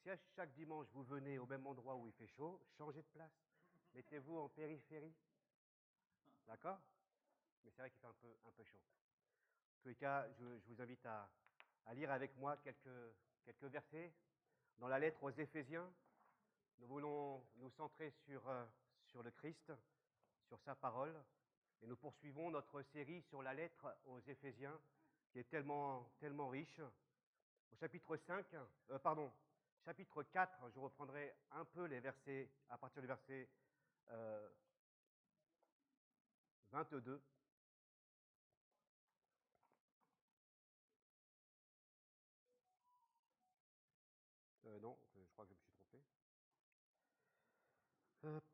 si à chaque dimanche vous venez au même endroit où il fait chaud, changez de place. Mettez-vous en périphérie. D'accord? Mais c'est vrai qu'il fait un peu chaud. En tous les cas, je vous invite à lire avec moi quelques versets dans la lettre aux Éphésiens. Nous voulons nous centrer sur le Christ, sur sa parole, et nous poursuivons notre série sur la lettre aux Éphésiens, qui est tellement riche. Au chapitre 4, je reprendrai un peu les versets, à partir du verset 22. Non, je crois que je me suis trompé. Hop.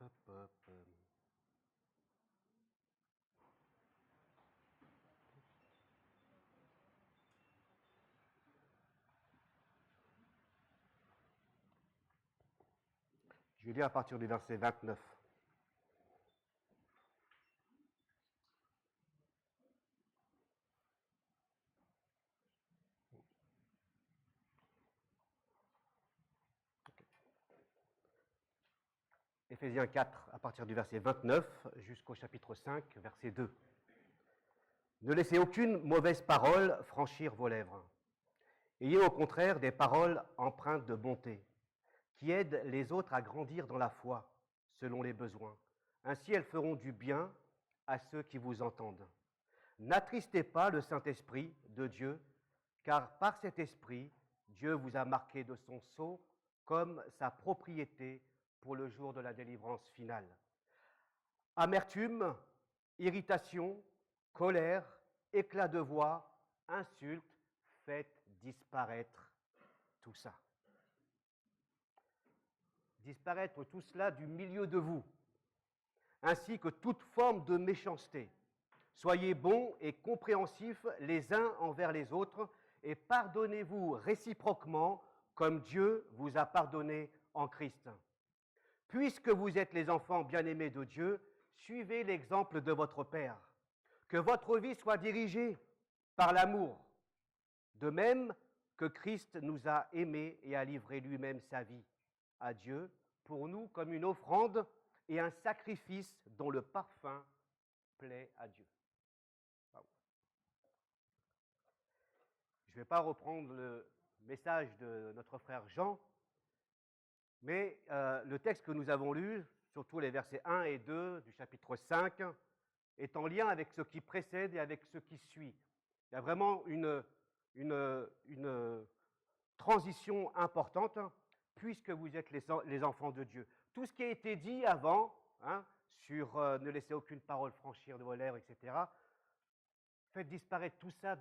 Je vais lire à partir du verset 29. Éphésiens 4, à partir du verset 29 jusqu'au chapitre 5, verset 2. Ne laissez aucune mauvaise parole franchir vos lèvres. Ayez au contraire des paroles empreintes de bonté, qui aident les autres à grandir dans la foi, selon les besoins. Ainsi, elles feront du bien à ceux qui vous entendent. N'attristez pas le Saint-Esprit de Dieu, car par cet Esprit, Dieu vous a marqué de son sceau comme sa propriété pour le jour de la délivrance finale. Amertume, irritation, colère, éclat de voix, insultes, faites disparaître tout ça. Disparaître tout cela du milieu de vous, ainsi que toute forme de méchanceté. Soyez bons et compréhensifs les uns envers les autres et pardonnez-vous réciproquement comme Dieu vous a pardonné en Christ. Puisque vous êtes les enfants bien-aimés de Dieu, suivez l'exemple de votre Père. Que votre vie soit dirigée par l'amour, de même que Christ nous a aimés et a livré lui-même sa vie à Dieu pour nous comme une offrande et un sacrifice dont le parfum plaît à Dieu. Je ne vais pas reprendre le message de notre frère Jean, mais le texte que nous avons lu, surtout les versets 1 et 2 du chapitre 5, est en lien avec ce qui précède et avec ce qui suit. Il y a vraiment une transition importante, puisque vous êtes les enfants de Dieu. Tout ce qui a été dit avant, sur ne laissez aucune parole franchir de vos lèvres, etc., faites disparaître tout ça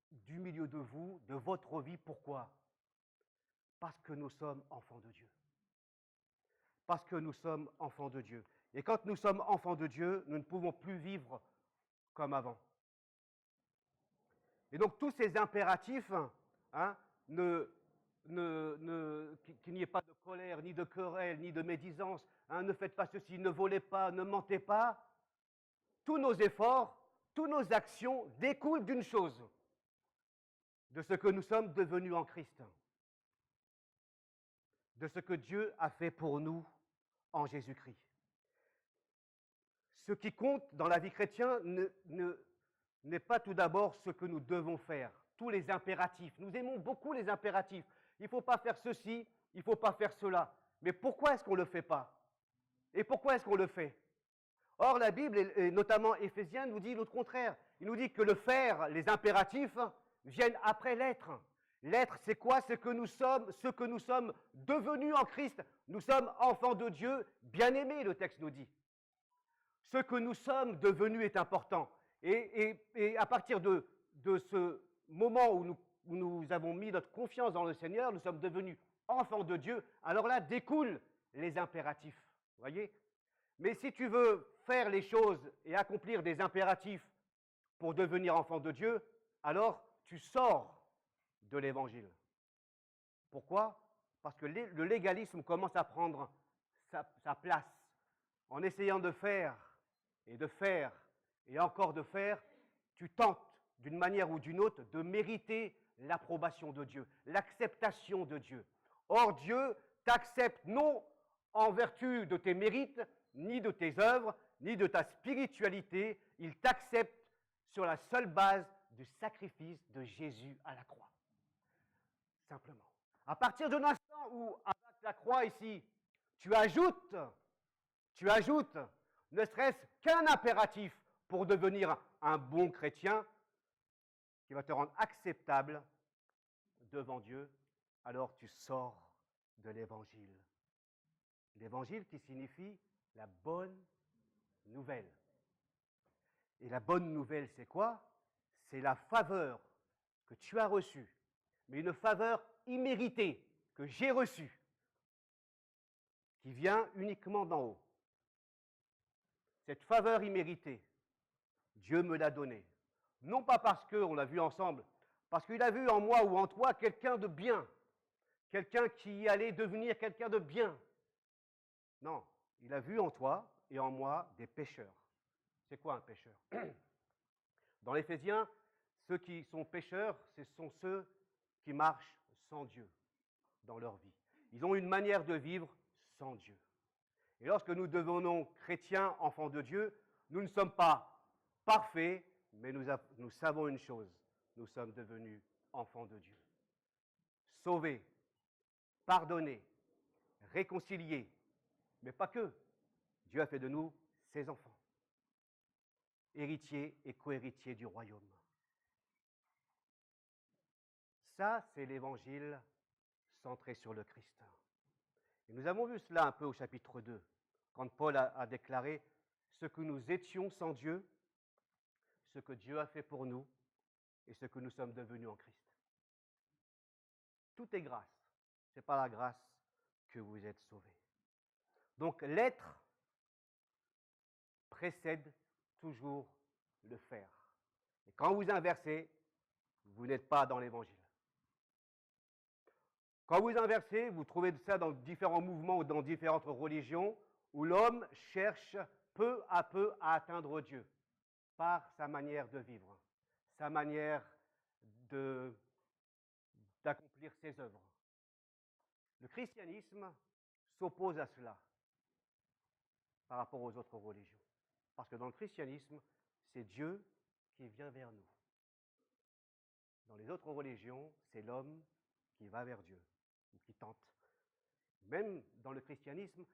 du milieu de vous, de votre vie. Pourquoi? Parce que nous sommes enfants de Dieu. Parce que nous sommes enfants de Dieu. Et quand nous sommes enfants de Dieu, nous ne pouvons plus vivre comme avant. Et donc tous ces impératifs, qu'il n'y ait pas de colère, ni de querelle, ni de médisance, ne faites pas ceci, ne volez pas, ne mentez pas, tous nos efforts, toutes nos actions découlent d'une chose, de ce que nous sommes devenus en Christ, de ce que Dieu a fait pour nous en Jésus-Christ. Ce qui compte dans la vie chrétienne n'est pas tout d'abord ce que nous devons faire, tous les impératifs. Nous aimons beaucoup les impératifs. Il ne faut pas faire ceci, il ne faut pas faire cela. Mais pourquoi est-ce qu'on ne le fait pas? Et pourquoi est-ce qu'on le fait? Or, la Bible, et notamment Éphésiens, nous dit le contraire. Il nous dit que le faire, les impératifs, viennent après l'être. L'être, c'est quoi? C'est que nous sommes ce que nous sommes devenus en Christ. Nous sommes enfants de Dieu, bien-aimés, le texte nous dit. Ce que nous sommes devenus est important. Et à partir de ce moment où nous avons mis notre confiance dans le Seigneur, nous sommes devenus enfants de Dieu, alors là découlent les impératifs. Vous voyez? Mais si tu veux faire les choses et accomplir des impératifs pour devenir enfant de Dieu, alors tu sors de l'Évangile. Pourquoi? Parce que le légalisme commence à prendre sa place. En essayant de faire et encore de faire, tu tentes d'une manière ou d'une autre de mériter l'approbation de Dieu, l'acceptation de Dieu. Or, Dieu t'accepte non en vertu de tes mérites, ni de tes œuvres, ni de ta spiritualité. Il t'accepte sur la seule base du sacrifice de Jésus à la croix. Simplement. À partir de l'instant où, avec la croix ici, tu ajoutes, ne serait-ce qu'un impératif pour devenir un bon chrétien qui va te rendre acceptable devant Dieu, alors tu sors de l'évangile. L'évangile qui signifie la bonne nouvelle. Et la bonne nouvelle, c'est quoi? C'est la faveur que tu as reçue, mais une faveur imméritée que j'ai reçue, qui vient uniquement d'en haut. Cette faveur imméritée, Dieu me l'a donnée. Non pas parce qu'on l'a vu ensemble, parce qu'il a vu en moi ou en toi quelqu'un de bien, quelqu'un qui allait devenir quelqu'un de bien. Non, il a vu en toi et en moi des pécheurs. C'est quoi un pécheur? Dans l'Éphésiens, ceux qui sont pécheurs, ce sont ceux qui marchent sans Dieu dans leur vie. Ils ont une manière de vivre sans Dieu. Et lorsque nous devenons chrétiens, enfants de Dieu, nous ne sommes pas parfaits, mais nous savons une chose, nous sommes devenus enfants de Dieu. Sauvés, pardonnés, réconciliés, mais pas que. Dieu a fait de nous ses enfants, héritiers et co-héritiers du royaume. Ça, c'est l'évangile centré sur le Christ. Et nous avons vu cela un peu au chapitre 2, quand Paul a déclaré ce que nous étions sans Dieu, ce que Dieu a fait pour nous et ce que nous sommes devenus en Christ. Tout est grâce. Ce n'est pas la grâce que vous êtes sauvés. Donc l'être précède toujours le faire. Et quand vous inversez, vous n'êtes pas dans l'évangile. Quand vous inversez, vous trouvez ça dans différents mouvements ou dans différentes religions où l'homme cherche peu à atteindre Dieu par sa manière de vivre, sa manière d'accomplir ses œuvres. Le christianisme s'oppose à cela par rapport aux autres religions. Parce que dans le christianisme, c'est Dieu qui vient vers nous. Dans les autres religions, c'est l'homme qui va vers Dieu, ou qui tente. Même dans le christianisme,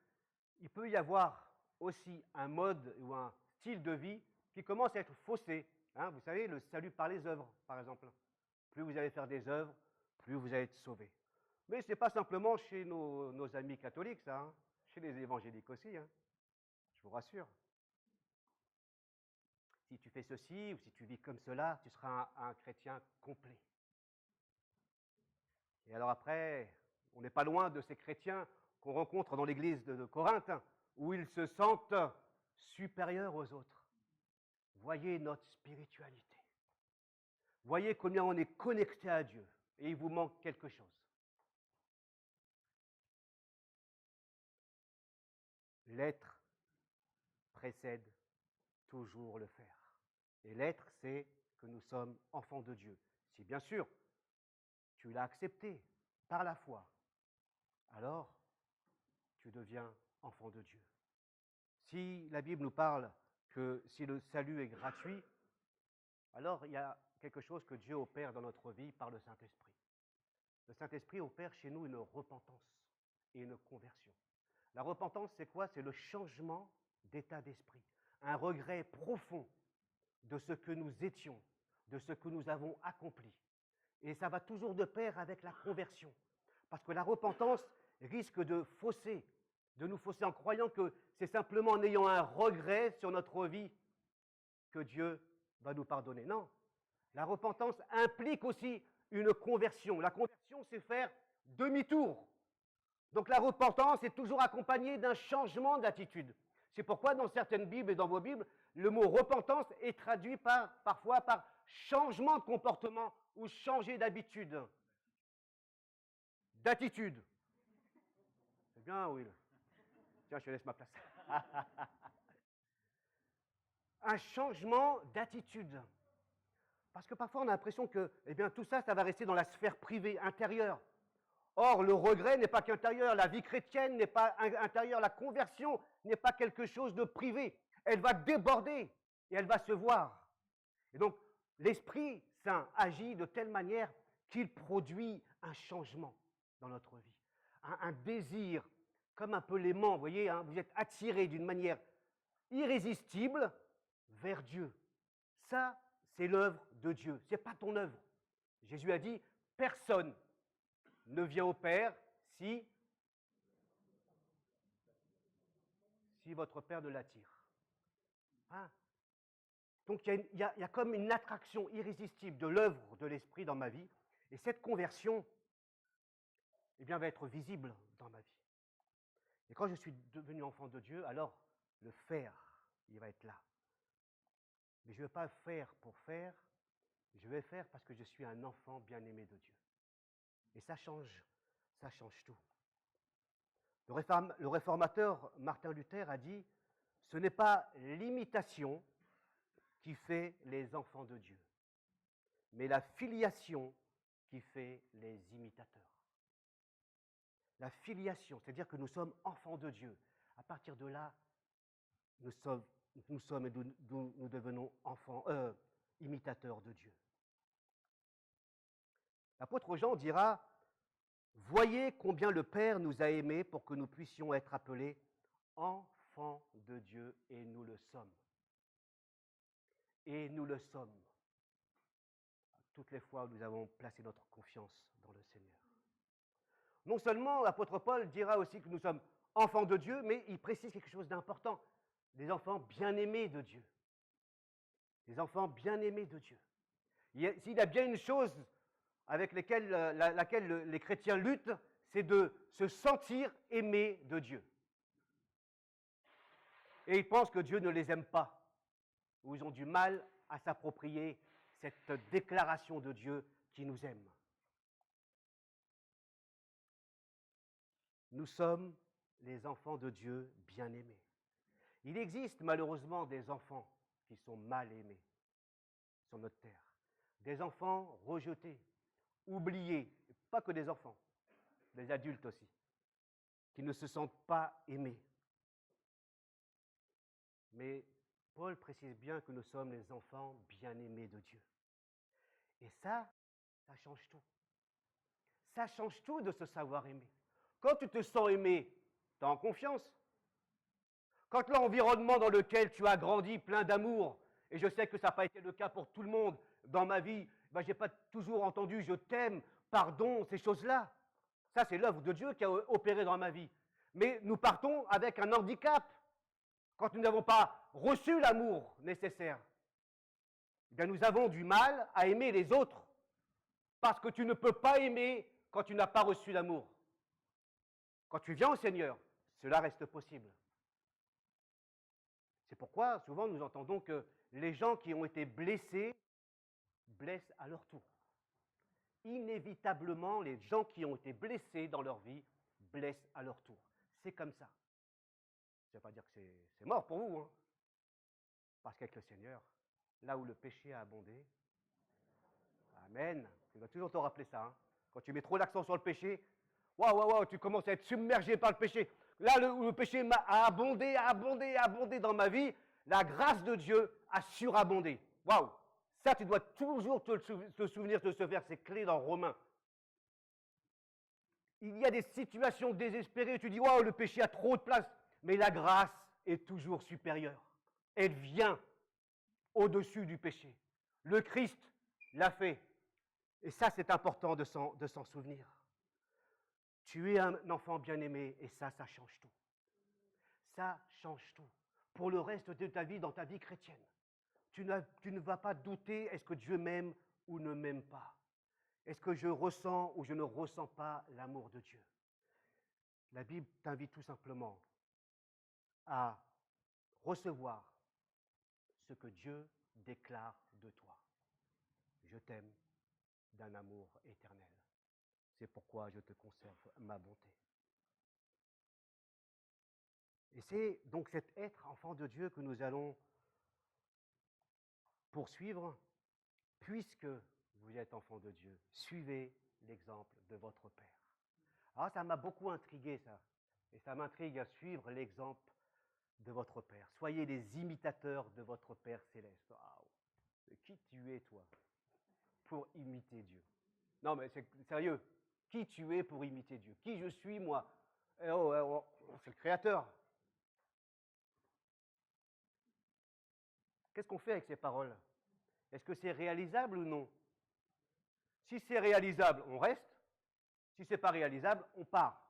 il peut y avoir aussi un mode ou un style de vie qui commence à être faussé. Vous savez, le salut par les œuvres, par exemple. Plus vous allez faire des œuvres, plus vous allez être sauvé. Mais ce n'est pas simplement chez nos amis catholiques, ça. Chez les évangéliques aussi, je vous rassure. Si tu fais ceci ou si tu vis comme cela, tu seras un chrétien complet. Et alors après, on n'est pas loin de ces chrétiens qu'on rencontre dans l'église de Corinthe, où ils se sentent supérieurs aux autres. Voyez notre spiritualité. Voyez combien on est connecté à Dieu. Et il vous manque quelque chose. L'être précède toujours le faire. Et l'être, c'est que nous sommes enfants de Dieu. Si bien sûr, tu l'as accepté par la foi, alors tu deviens enfant de Dieu. Si la Bible nous parle que si le salut est gratuit, alors il y a quelque chose que Dieu opère dans notre vie par le Saint-Esprit. Le Saint-Esprit opère chez nous une repentance et une conversion. La repentance, c'est quoi? C'est le changement d'état d'esprit, un regret profond de ce que nous étions, de ce que nous avons accompli. Et ça va toujours de pair avec la conversion. Parce que la repentance risque de nous fausser en croyant que c'est simplement en ayant un regret sur notre vie que Dieu va nous pardonner. Non, la repentance implique aussi une conversion. La conversion, c'est faire demi-tour. Donc la repentance est toujours accompagnée d'un changement d'attitude. C'est pourquoi dans certaines Bibles et dans vos Bibles, le mot repentance est traduit parfois par changement de comportement ou changer d'habitude. D'attitude. C'est bien, Will. Tiens, je te laisse ma place. Un changement d'attitude. Parce que parfois on a l'impression que tout ça, ça va rester dans la sphère privée, intérieure. Or, le regret n'est pas qu'intérieur, la vie chrétienne n'est pas intérieure, la conversion n'est pas quelque chose de privé. Elle va déborder et elle va se voir. Et donc, l'Esprit Saint agit de telle manière qu'il produit un changement dans notre vie, un désir, comme un peu l'aimant, vous voyez, hein, vous êtes attiré d'une manière irrésistible vers Dieu. Ça, c'est l'œuvre de Dieu, ce n'est pas ton œuvre. Jésus a dit, personne ne vient au Père si votre Père ne l'attire. Hein? Donc il y a comme une attraction irrésistible de l'œuvre de l'Esprit dans ma vie, et cette conversion eh bien, va être visible dans ma vie. Et quand je suis devenu enfant de Dieu, alors le faire, il va être là. Mais je ne vais pas faire pour faire, je vais faire parce que je suis un enfant bien-aimé de Dieu. Et ça change tout. Le réformateur Martin Luther a dit, ce n'est pas l'imitation qui fait les enfants de Dieu, mais la filiation qui fait les imitateurs. La filiation, c'est-à-dire que nous sommes enfants de Dieu. À partir de là, nous sommes et nous devenons enfants, imitateurs de Dieu. L'apôtre Jean dira, « Voyez combien le Père nous a aimés pour que nous puissions être appelés enfants de Dieu, et nous le sommes. » Et nous le sommes. Toutes les fois où nous avons placé notre confiance dans le Seigneur. Non seulement l'apôtre Paul dira aussi que nous sommes enfants de Dieu, mais il précise quelque chose d'important. Des enfants bien-aimés de Dieu. Des enfants bien-aimés de Dieu. S'il y a bien une chose avec laquelle les chrétiens luttent, c'est de se sentir aimés de Dieu. Et ils pensent que Dieu ne les aime pas, ou ils ont du mal à s'approprier cette déclaration de Dieu qui nous aime. Nous sommes les enfants de Dieu bien-aimés. Il existe malheureusement des enfants qui sont mal aimés sur notre terre. Des enfants rejetés, oubliés, pas que des enfants, des adultes aussi, qui ne se sentent pas aimés. Mais Paul précise bien que nous sommes les enfants bien-aimés de Dieu. Et ça change tout. Ça change tout de se savoir aimer. Quand tu te sens aimé, tu es en confiance. Quand l'environnement dans lequel tu as grandi plein d'amour, et je sais que ça n'a pas été le cas pour tout le monde dans ma vie, je n'ai pas toujours entendu « je t'aime »,« pardon », ces choses-là. Ça, c'est l'œuvre de Dieu qui a opéré dans ma vie. Mais nous partons avec un handicap. Quand nous n'avons pas reçu l'amour nécessaire, eh bien nous avons du mal à aimer les autres. Parce que tu ne peux pas aimer quand tu n'as pas reçu l'amour. Quand tu viens au Seigneur, cela reste possible. C'est pourquoi souvent nous entendons que les gens qui ont été blessés blessent à leur tour. Inévitablement, les gens qui ont été blessés dans leur vie blessent à leur tour. C'est comme ça. Ça ne veut pas dire que c'est mort pour vous, hein. Parce qu'avec le Seigneur, là où le péché a abondé, amen, tu dois toujours te rappeler ça. Hein. Quand tu mets trop l'accent sur le péché, waouh, tu commences à être submergé par le péché. Là où le péché a abondé dans ma vie, la grâce de Dieu a surabondé. Waouh! Ça, tu dois toujours te souvenir de ce verset clé dans Romains. Il y a des situations désespérées, tu dis, waouh, le péché a trop de place. Mais la grâce est toujours supérieure. Elle vient au-dessus du péché. Le Christ l'a fait. Et ça, c'est important de s'en souvenir. Tu es un enfant bien-aimé et ça change tout. Ça change tout. Pour le reste de ta vie, dans ta vie chrétienne. Tu ne vas pas douter, est-ce que Dieu m'aime ou ne m'aime pas? Est-ce que je ressens ou je ne ressens pas l'amour de Dieu? La Bible t'invite tout simplement à recevoir ce que Dieu déclare de toi. Je t'aime d'un amour éternel. C'est pourquoi je te conserve ma bonté. Et c'est donc cet être enfant de Dieu que nous allons poursuivre, puisque vous êtes enfant de Dieu. Suivez l'exemple de votre Père. Alors ça m'a beaucoup intrigué ça. Et ça m'intrigue à suivre l'exemple de votre Père. Soyez les imitateurs de votre Père céleste. Waouh. Qui tu es toi pour imiter Dieu? Non mais c'est sérieux. Qui tu es pour imiter Dieu? Qui je suis moi? C'est le Créateur. Qu'est-ce qu'on fait avec ces paroles? Est-ce que c'est réalisable ou non? Si c'est réalisable, on reste. Si ce n'est pas réalisable, on part.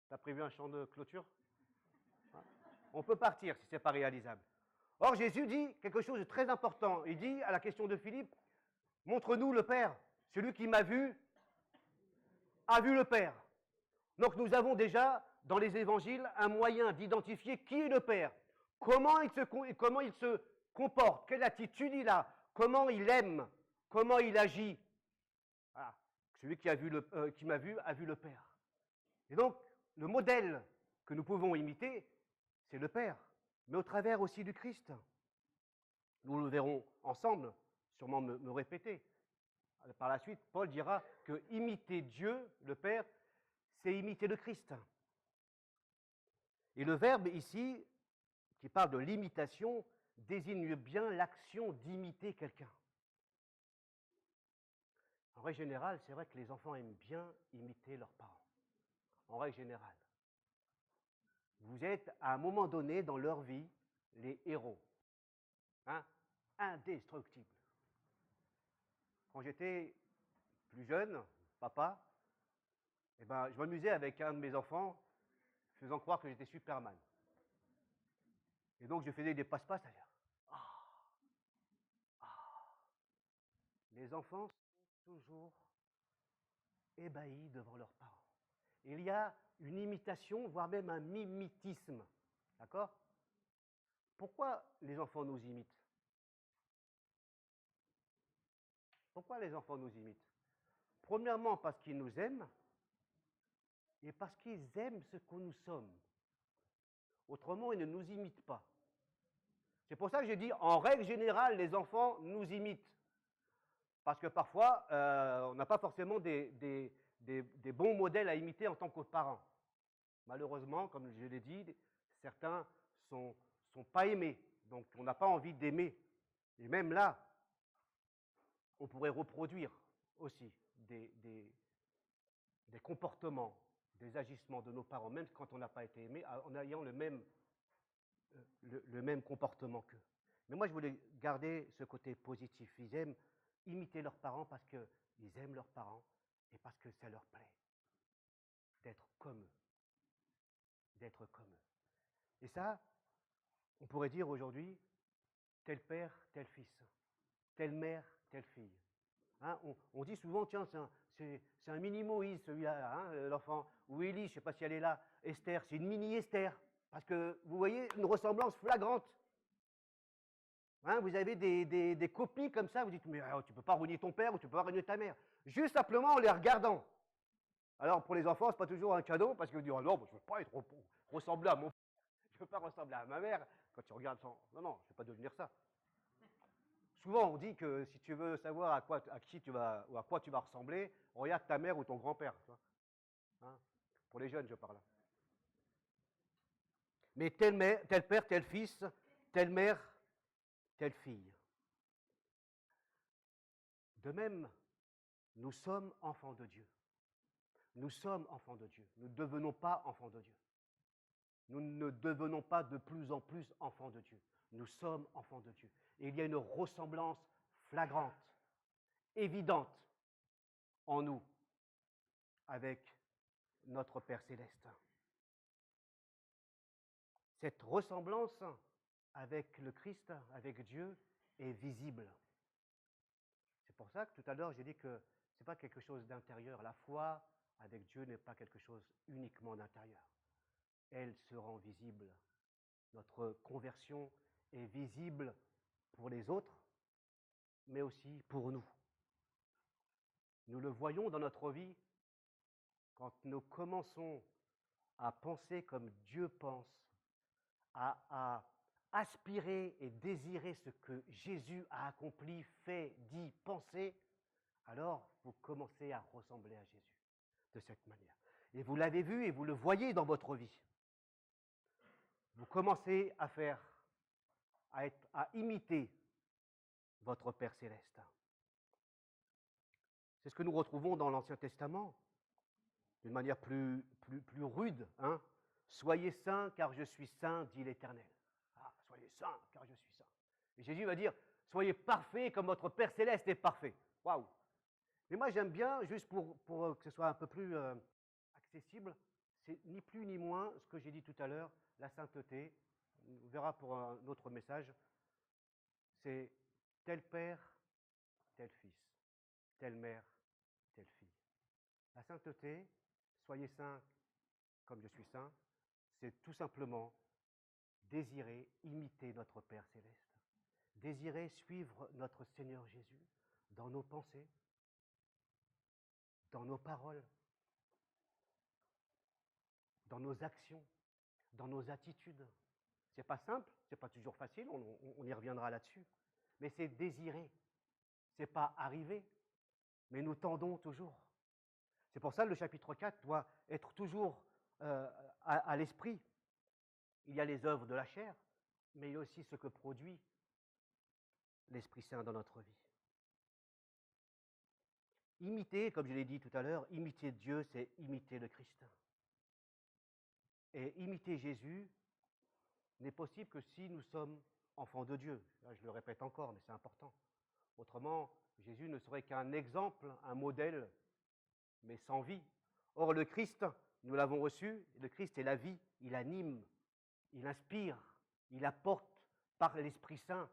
Tu as prévu un chant de clôture? On peut partir si ce n'est pas réalisable. Or, Jésus dit quelque chose de très important. Il dit à la question de Philippe, montre-nous le Père. Celui qui m'a vu a vu le Père. Donc nous avons déjà, dans les évangiles, un moyen d'identifier qui est le Père. Comment il se comporte, quelle attitude il a, comment il aime, comment il agit. Voilà. Celui qui m'a vu a vu le Père. Et donc, le modèle que nous pouvons imiter, c'est le Père, mais au travers aussi du Christ. Nous le verrons ensemble, sûrement me répéter. Par la suite, Paul dira que imiter Dieu, le Père, c'est imiter le Christ. Et le verbe ici, qui parle de l'imitation, désigne bien l'action d'imiter quelqu'un. En règle générale, c'est vrai que les enfants aiment bien imiter leurs parents. En règle générale. Vous êtes, à un moment donné dans leur vie, les héros. Hein? Indestructibles. Quand j'étais plus jeune, papa, je m'amusais avec un de mes enfants, faisant croire que j'étais Superman. Et donc je faisais des passe-passe à dire. Les enfants sont toujours ébahis devant leurs parents. Il y a une imitation, voire même un mimétisme. D'accord? Pourquoi les enfants nous imitent? Pourquoi les enfants nous imitent? Premièrement, parce qu'ils nous aiment, et parce qu'ils aiment ce que nous sommes. Autrement, ils ne nous imitent pas. C'est pour ça que j'ai dit, en règle générale, les enfants nous imitent. Parce que parfois, on n'a pas forcément des bons modèles à imiter en tant que parents. Malheureusement, comme je l'ai dit, certains sont pas aimés. Donc, on n'a pas envie d'aimer. Et même là, on pourrait reproduire aussi des comportements, des agissements de nos parents, même quand on n'a pas été aimé, en ayant le même comportement qu'eux. Mais moi, je voulais garder ce côté positif. Ils aiment imiter leurs parents parce qu'ils aiment leurs parents et parce que ça leur plaît d'être comme eux. D'être comme eux. Et ça, on pourrait dire aujourd'hui, tel père, tel fils, telle mère, telle fille. Hein, on dit souvent, tiens, c'est un mini-Moïse, celui-là, hein, l'enfant. Ou Élie, je ne sais pas si elle est là. Esther, c'est une mini-Esther. Parce que, vous voyez, une ressemblance flagrante. Hein, vous avez des copies comme ça, vous dites, mais tu ne peux pas renier ton père ou tu ne peux pas renier ta mère. Juste simplement en les regardant. Alors, pour les enfants, ce n'est pas toujours un cadeau, parce qu'ils disent, oh non, je ne veux pas ressembler à mon père, je ne veux pas ressembler à ma mère. Quand tu regardes son... Non, je ne vais pas devenir ça. Souvent, on dit que si tu veux savoir à quoi tu vas ressembler, regarde ta mère ou ton grand-père. Hein, pour les jeunes, je parle. Mais tel père, tel fils, telle mère, telle fille. De même, nous sommes enfants de Dieu. Nous sommes enfants de Dieu. Nous ne devenons pas enfants de Dieu. Nous ne devenons pas de plus en plus enfants de Dieu. Nous sommes enfants de Dieu. Et il y a une ressemblance flagrante, évidente en nous avec notre Père céleste. Cette ressemblance avec le Christ, avec Dieu, est visible. C'est pour ça que tout à l'heure, j'ai dit que ce n'est pas quelque chose d'intérieur. La foi avec Dieu n'est pas quelque chose uniquement d'intérieur. Elle se rend visible. Notre conversion est visible pour les autres, mais aussi pour nous. Nous le voyons dans notre vie quand nous commençons à penser comme Dieu pense, à aspirer et désirer ce que Jésus a accompli, fait, dit, pensé, alors vous commencez à ressembler à Jésus de cette manière. Et vous l'avez vu et vous le voyez dans votre vie. Vous commencez à imiter votre Père céleste. C'est ce que nous retrouvons dans l'Ancien Testament, d'une manière plus rude. Hein. Soyez saints, car je suis saint, dit l'Éternel. Ah, soyez saints, car je suis saint. Et Jésus va dire, soyez parfaits comme votre Père céleste est parfait. Waouh! Mais moi, j'aime bien, juste pour que ce soit un peu plus accessible, c'est ni plus ni moins ce que j'ai dit tout à l'heure, la sainteté. On verra pour un autre message. C'est tel père, tel fils, telle mère, telle fille. La sainteté, soyez saints comme je suis saint, c'est tout simplement désirer imiter notre Père céleste. Désirer suivre notre Seigneur Jésus dans nos pensées, dans nos paroles, dans nos actions, dans nos attitudes. C'est pas simple, c'est pas toujours facile, on y reviendra là-dessus. Mais c'est désirer, c'est pas arriver, mais nous tendons toujours. C'est pour ça que le chapitre 4 doit être toujours à l'esprit. Il y a les œuvres de la chair, mais il y a aussi ce que produit l'Esprit Saint dans notre vie. Imiter, comme je l'ai dit tout à l'heure, imiter Dieu, c'est imiter le Christ. Et imiter Jésus n'est possible que si nous sommes enfants de Dieu. Là, je le répète encore, mais c'est important. Autrement, Jésus ne serait qu'un exemple, un modèle, mais sans vie. Or, le Christ, nous l'avons reçu, le Christ est la vie, il anime, il inspire, il apporte par l'Esprit Saint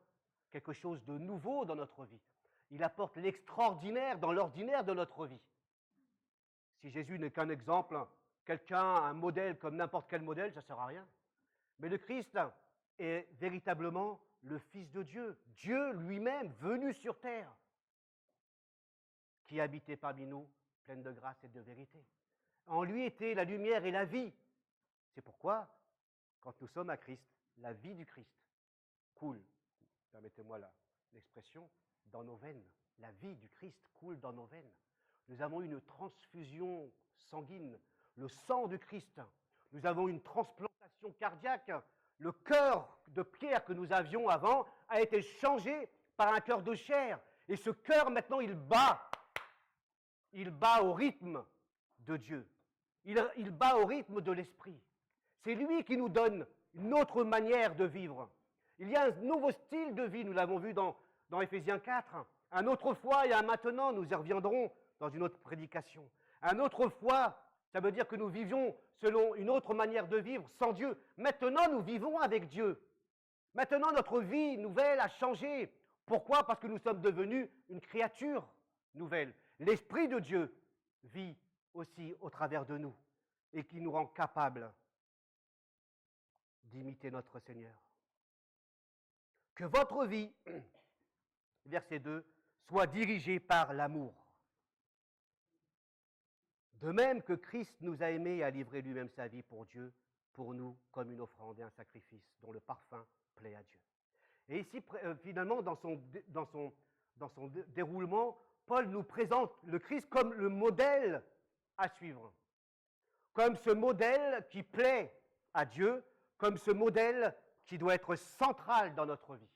quelque chose de nouveau dans notre vie. Il apporte l'extraordinaire dans l'ordinaire de notre vie. Si Jésus n'est qu'un exemple, quelqu'un, un modèle comme n'importe quel modèle, ça ne sert à rien. Mais le Christ est véritablement le Fils de Dieu, Dieu lui-même venu sur terre, qui habitait parmi nous, pleine de grâce et de vérité. En lui était la lumière et la vie. C'est pourquoi, quand nous sommes à Christ, la vie du Christ coule, permettez-moi l'expression, dans nos veines. La vie du Christ coule dans nos veines. Nous avons une transfusion sanguine, le sang du Christ. Nous avons une transplantation cardiaque. Le cœur de pierre que nous avions avant a été changé par un cœur de chair. Et ce cœur, maintenant, il bat. Il bat au rythme de Dieu. Il bat au rythme de l'Esprit. C'est lui qui nous donne une autre manière de vivre. Il y a un nouveau style de vie, nous l'avons vu dans Éphésiens 4. Un autrefois et un maintenant, nous y reviendrons dans une autre prédication. Un autrefois, ça veut dire que nous vivions selon une autre manière de vivre, sans Dieu. Maintenant, nous vivons avec Dieu. Maintenant, notre vie nouvelle a changé. Pourquoi? Parce que nous sommes devenus une créature nouvelle. L'Esprit de Dieu vit aussi au travers de nous et qui nous rend capables d'imiter notre Seigneur. Que votre vie, verset 2, soit dirigée par l'amour. De même que Christ nous a aimés et a livré lui-même sa vie pour Dieu, pour nous, comme une offrande et un sacrifice dont le parfum plaît à Dieu. Et ici, finalement, dans son déroulement, Paul nous présente le Christ comme le modèle à suivre, comme ce modèle qui plaît à Dieu, comme ce modèle qui doit être central dans notre vie.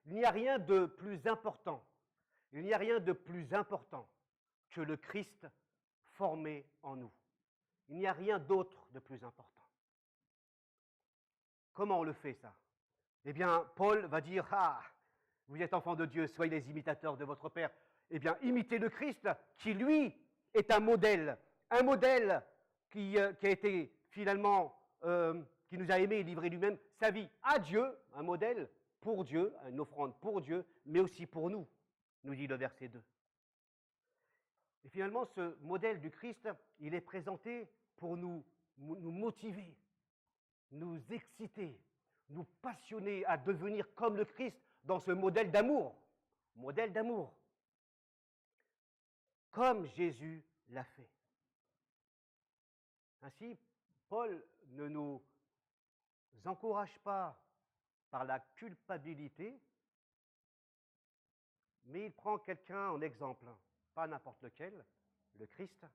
Il n'y a rien de plus important, il n'y a rien de plus important que le Christ formé en nous. Il n'y a rien d'autre de plus important. Comment on le fait ça? Eh bien, Paul va dire, vous êtes enfants de Dieu, soyez les imitateurs de votre Père. Eh bien, imitez le Christ qui, lui, est un modèle qui a été finalement, qui nous a aimés et livré lui-même sa vie à Dieu, un modèle pour Dieu, une offrande pour Dieu, mais aussi pour nous, nous dit le verset 2. Et finalement, ce modèle du Christ, il est présenté pour nous motiver, nous exciter, nous passionner à devenir comme le Christ dans ce modèle d'amour. Modèle d'amour. Comme Jésus l'a fait. Ainsi, Paul ne nous encourage pas par la culpabilité, mais il prend quelqu'un en exemple, pas n'importe lequel, le Christ,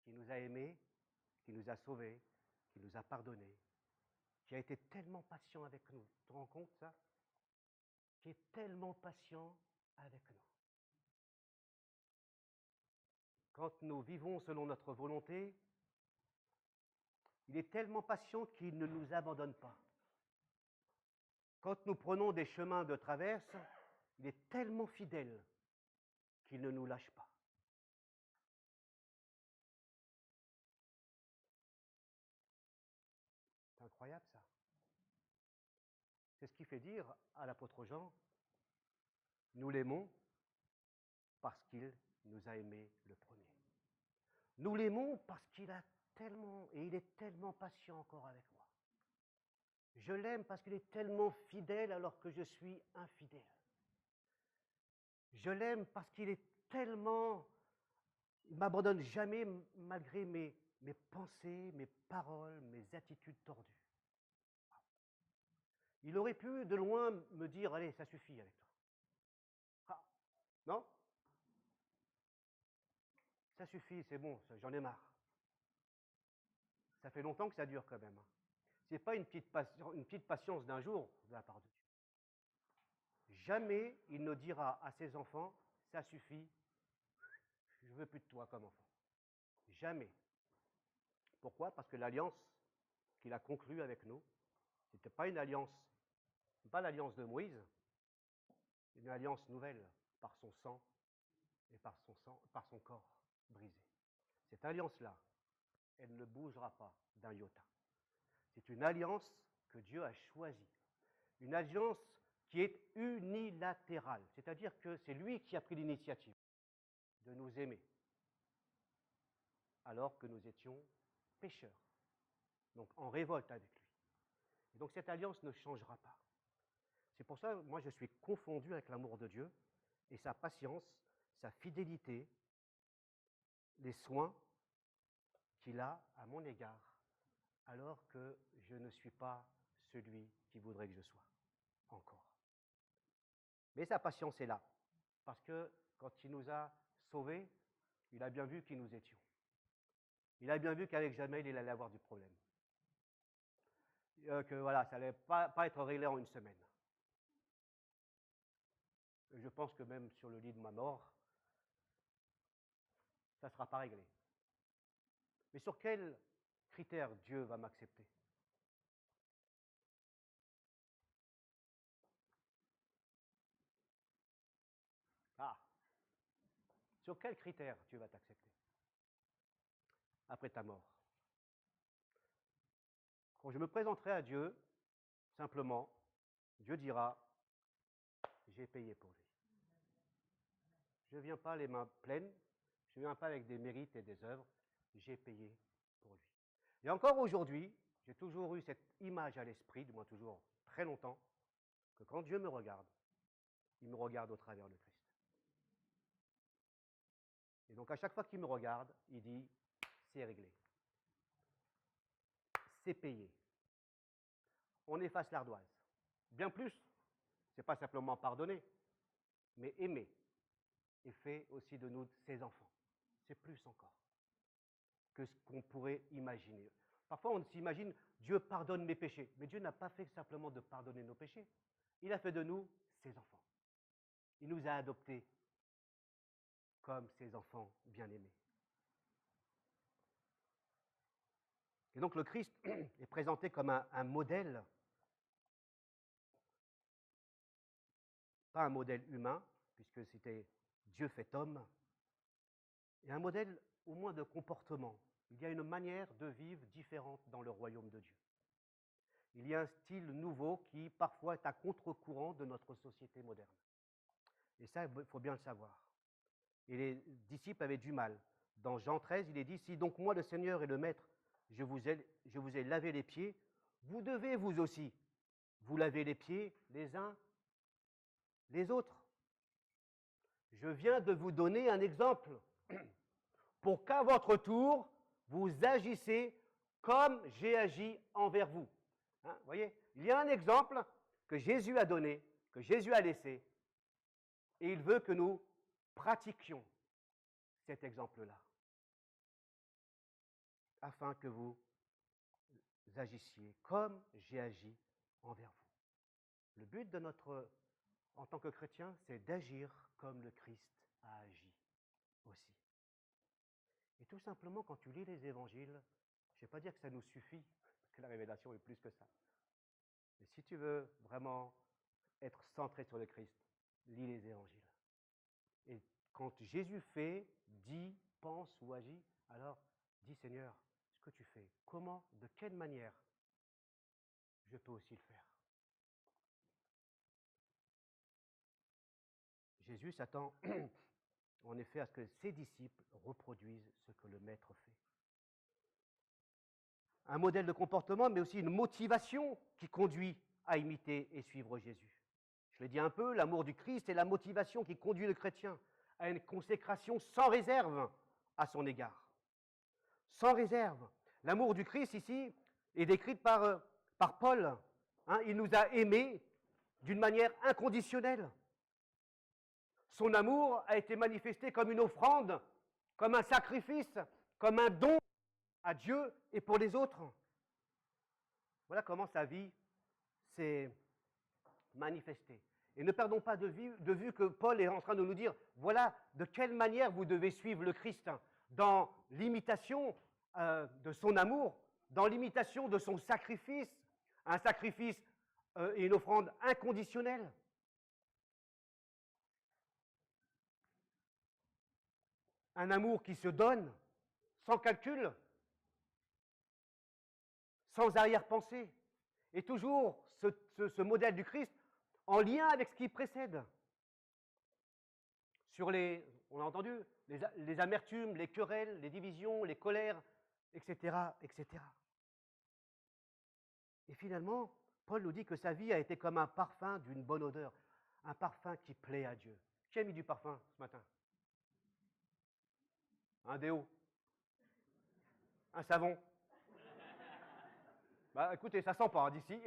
qui nous a aimés qui nous a sauvés, qui nous a pardonnés, qui a été tellement patient avec nous. Tu te rends compte ça? Qui est tellement patient avec nous. Quand nous vivons selon notre volonté, il est tellement patient qu'il ne nous abandonne pas. Quand nous prenons des chemins de traverse, il est tellement fidèle qu'il ne nous lâche pas. C'est incroyable ça. C'est ce qui fait dire à l'apôtre Jean, nous l'aimons parce qu'il nous a aimés le premier. Nous l'aimons parce qu'il a tellement, et il est tellement patient encore avec moi. Je l'aime parce qu'il est tellement fidèle alors que je suis infidèle. Je l'aime parce qu'il est tellement, il ne m'abandonne jamais malgré mes pensées, mes paroles, mes attitudes tordues. Il aurait pu de loin me dire, allez, ça suffit avec toi. Ah, non? Ça suffit, c'est bon, j'en ai marre. Ça fait longtemps que ça dure quand même. Ce n'est pas une petite patience d'un jour de la part de Dieu. Jamais il ne dira à ses enfants, ça suffit, je ne veux plus de toi comme enfant. Jamais. Pourquoi? Parce que l'alliance qu'il a conclue avec nous, ce n'était pas une alliance, pas l'alliance de Moïse, une alliance nouvelle par son sang et par son corps brisé. Cette alliance-là, elle ne bougera pas d'un iota. C'est une alliance que Dieu a choisie. Une alliance qui est unilatérale. C'est-à-dire que c'est lui qui a pris l'initiative de nous aimer alors que nous étions pécheurs, donc en révolte avec lui. Et donc cette alliance ne changera pas. C'est pour ça que moi je suis confondu avec l'amour de Dieu et sa patience, sa fidélité, les soins qu'il a à mon égard, alors que je ne suis pas celui qui voudrait que je sois, encore. Mais sa patience est là, parce que quand il nous a sauvés, il a bien vu qui nous étions. Il a bien vu qu'avec Jamel, il allait avoir du problème. Que voilà, ça n'allait pas être réglé en une semaine. Je pense que même sur le lit de ma mort, ça ne sera pas réglé. Mais sur quels critères Dieu va m'accepter? Ah, sur quels critères Dieu va t'accepter après ta mort? Quand je me présenterai à Dieu, simplement, Dieu dira, j'ai payé pour lui. Je ne viens pas les mains pleines, je ne viens pas avec des mérites et des œuvres, j'ai payé pour lui. Et encore aujourd'hui, j'ai toujours eu cette image à l'esprit, du moins toujours très longtemps, que quand Dieu me regarde, il me regarde au travers de Christ. Et donc à chaque fois qu'il me regarde, il dit, c'est réglé. C'est payé. On efface l'ardoise. Bien plus, ce n'est pas simplement pardonner, mais aimer et fait aussi de nous ses enfants. C'est plus encore que ce qu'on pourrait imaginer. Parfois, on s'imagine, Dieu pardonne mes péchés. Mais Dieu n'a pas fait simplement de pardonner nos péchés. Il a fait de nous ses enfants. Il nous a adoptés comme ses enfants bien-aimés. Et donc le Christ est présenté comme un modèle, pas un modèle humain, puisque c'était Dieu fait homme, et un modèle au moins de comportement. Il y a une manière de vivre différente dans le royaume de Dieu. Il y a un style nouveau qui parfois est à contre-courant de notre société moderne. Et ça, il faut bien le savoir. Et les disciples avaient du mal. Dans Jean 13, il est dit, si donc moi, le Seigneur et le Maître, je vous ai lavé les pieds, vous devez vous aussi vous laver les pieds les uns les autres. Je viens de vous donner un exemple pour qu'à votre tour, vous agissez comme j'ai agi envers vous. Hein, vous voyez, il y a un exemple que Jésus a donné, que Jésus a laissé, et il veut que nous pratiquions cet exemple-là. afin que vous agissiez comme j'ai agi envers vous. Le but de en tant que chrétien, c'est d'agir comme le Christ a agi aussi. Et tout simplement, quand tu lis les évangiles, je ne vais pas dire que ça nous suffit, parce que la révélation est plus que ça. Mais si tu veux vraiment être centré sur le Christ, lis les évangiles. Et quand Jésus fait, dit, pense ou agit, alors dis Seigneur, ce que tu fais, comment, de quelle manière je peux aussi le faire. Jésus s'attend en effet à ce que ses disciples reproduisent ce que le Maître fait. Un modèle de comportement, mais aussi une motivation qui conduit à imiter et suivre Jésus. Je l'ai dit un peu, l'amour du Christ est la motivation qui conduit le chrétien à une consécration sans réserve à son égard. Sans réserve. L'amour du Christ ici est décrit par Paul. Il nous a aimés d'une manière inconditionnelle. Son amour a été manifesté comme une offrande, comme un sacrifice, comme un don à Dieu et pour les autres. Voilà comment sa vie s'est manifestée. Et ne perdons pas de vue que Paul est en train de nous dire, voilà de quelle manière vous devez suivre le Christ, dans l'imitation de son amour, dans l'imitation de son sacrifice, un sacrifice et une offrande inconditionnelle. Un amour qui se donne sans calcul, sans arrière-pensée. Et toujours ce modèle du Christ en lien avec ce qui précède. Sur on a entendu, les amertumes, les querelles, les divisions, les colères, etc., etc. Et finalement, Paul nous dit que sa vie a été comme un parfum d'une bonne odeur, un parfum qui plaît à Dieu. Qui a mis du parfum ce matin? Un déo? Un savon? Bah écoutez, ça sent pas d'ici.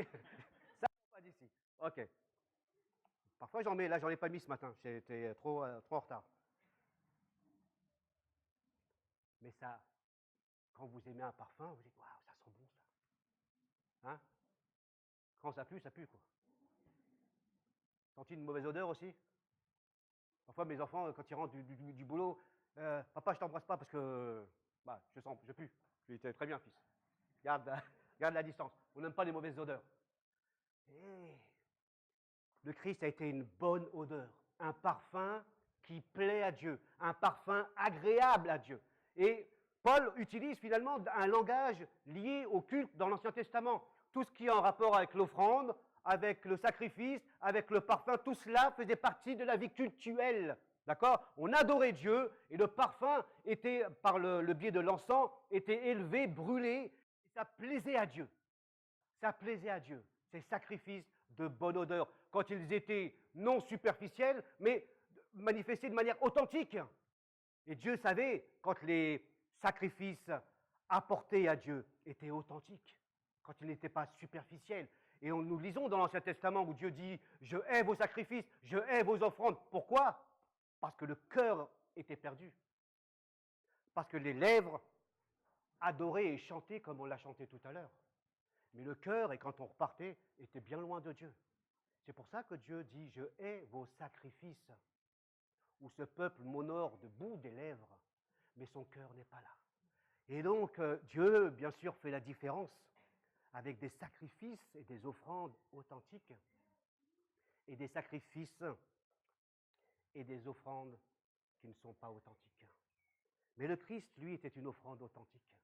Ça sent pas d'ici. Ok. Parfois j'en mets, là j'en ai pas mis ce matin, j'étais trop en retard. Mais ça, quand vous aimez un parfum, vous dites, waouh, ça sent bon ça. Hein? Quand ça pue, quoi. Senti une mauvaise odeur aussi? Parfois mes enfants, quand ils rentrent du boulot, papa je t'embrasse pas parce que je pue. Je dis, très bien fils. Garde la distance. On n'aime pas les mauvaises odeurs. Et le Christ a été une bonne odeur, un parfum qui plaît à Dieu, un parfum agréable à Dieu. Et Paul utilise finalement un langage lié au culte dans l'Ancien Testament. Tout ce qui est en rapport avec l'offrande, avec le sacrifice, avec le parfum, tout cela faisait partie de la vie cultuelle. D'accord? On adorait Dieu et le parfum était, par le biais de l'encens, était élevé, brûlé, et ça plaisait à Dieu. Ça plaisait à Dieu, ces sacrifices de bonne odeur, quand ils étaient non superficiels, mais manifestés de manière authentique. Et Dieu savait quand les sacrifices apportés à Dieu étaient authentiques, quand ils n'étaient pas superficiels. Et nous lisons dans l'Ancien Testament où Dieu dit « Je hais vos sacrifices, je hais vos offrandes ». Pourquoi? Parce que le cœur était perdu. Parce que les lèvres adoraient et chantaient comme on l'a chanté tout à l'heure. Mais le cœur, et quand on repartait, était bien loin de Dieu. C'est pour ça que Dieu dit « Je hais vos sacrifices », où ce peuple m'honore de bout des lèvres, mais son cœur n'est pas là. Et donc, Dieu, bien sûr, fait la différence avec des sacrifices et des offrandes authentiques, et des sacrifices et des offrandes qui ne sont pas authentiques. Mais le Christ, lui, était une offrande authentique.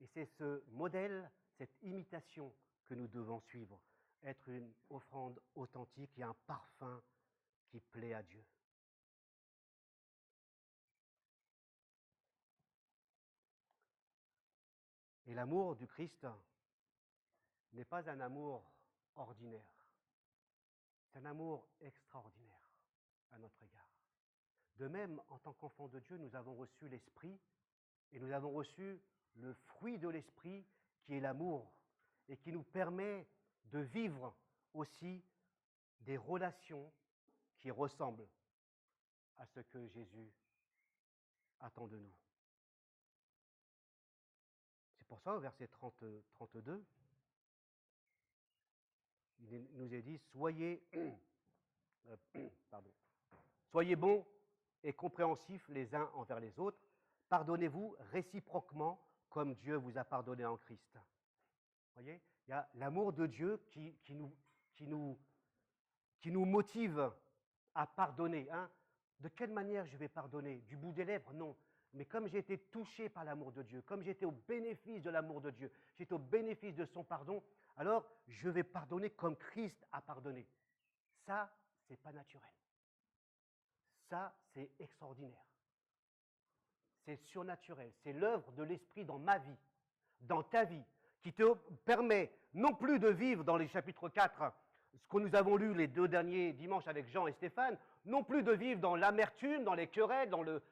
Et c'est ce modèle, cette imitation que nous devons suivre, être une offrande authentique et un parfum qui plaît à Dieu. Et l'amour du Christ n'est pas un amour ordinaire, c'est un amour extraordinaire à notre égard. De même, en tant qu'enfants de Dieu, nous avons reçu l'Esprit et nous avons reçu le fruit de l'Esprit qui est l'amour et qui nous permet de vivre aussi des relations qui ressemblent à ce que Jésus attend de nous. pour ça, au verset 32, il nous est dit, soyez, soyez bons et compréhensifs les uns envers les autres, pardonnez-vous réciproquement comme Dieu vous a pardonné en Christ. Vous voyez, il y a l'amour de Dieu qui nous motive à pardonner. Hein. De quelle manière je vais pardonner? Du bout des lèvres? Non. Mais comme j'ai été touché par l'amour de Dieu, comme j'étais au bénéfice de l'amour de Dieu, j'étais au bénéfice de son pardon, alors je vais pardonner comme Christ a pardonné. Ça, c'est pas naturel. Ça, c'est extraordinaire. C'est surnaturel. C'est l'œuvre de l'Esprit dans ma vie, dans ta vie, qui te permet non plus de vivre dans les chapitres 4, ce que nous avons lu les 2 derniers dimanches avec Jean et Stéphane, non plus de vivre dans l'amertume, dans les querelles, dans le